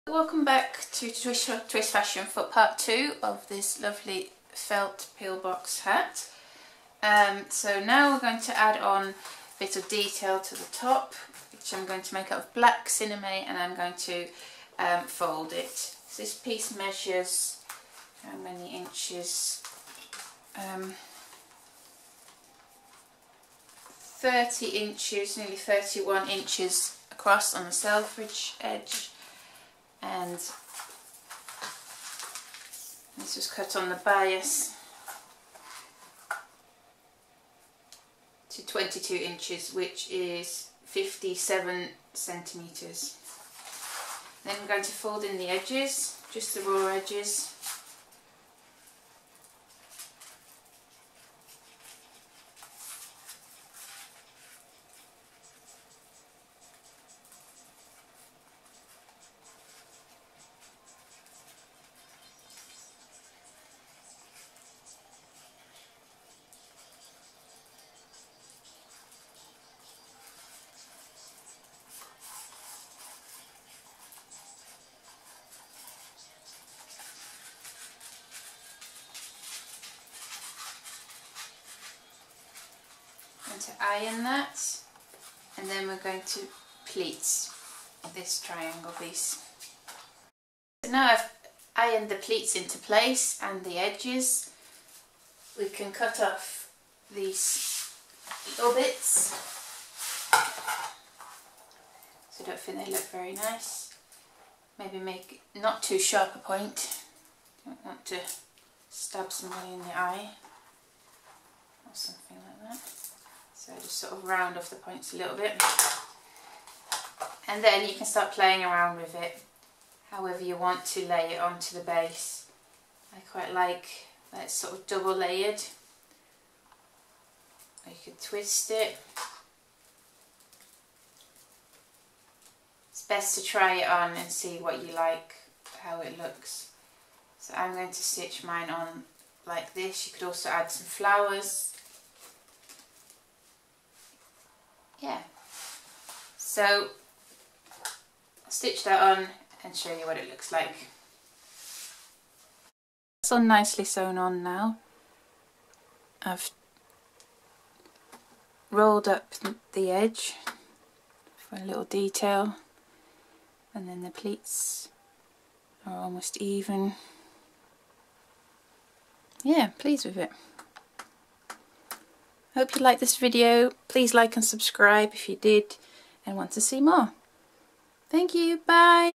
Welcome back to Twist Fashion for part 2 of this lovely felt pillbox hat. So now we're going to add on a bit of detail to the top, which I'm going to make out of black sinamay, and I'm going to fold it. So this piece measures how many inches? 30 inches, nearly 31 inches across on the selfridge edge, and this was cut on the bias to 22 inches, which is 57 centimeters. Then I'm going to fold in the edges, just the raw edges. To iron that, and then we're going to pleats this triangle piece. So now I've ironed the pleats into place and the edges, we can cut off these little bits, so I don't think they look very nice. Maybe make not too sharp a point, don't want to stab somebody in the eye or something like that. So just sort of round off the points a little bit, and then you can start playing around with it however you want to lay it onto the base. I quite like that it's sort of double layered, or you could twist it. It's best to try it on and see what you like, how it looks. So I'm going to stitch mine on like this. You could also add some flowers. Yeah, so I'll stitch that on and show you what it looks like. It's all nicely sewn on now. I've rolled up the edge for a little detail, and then the pleats are almost even. Yeah, pleased with it. Hope you liked this video. Please like and subscribe if you did and want to see more. Thank you, bye!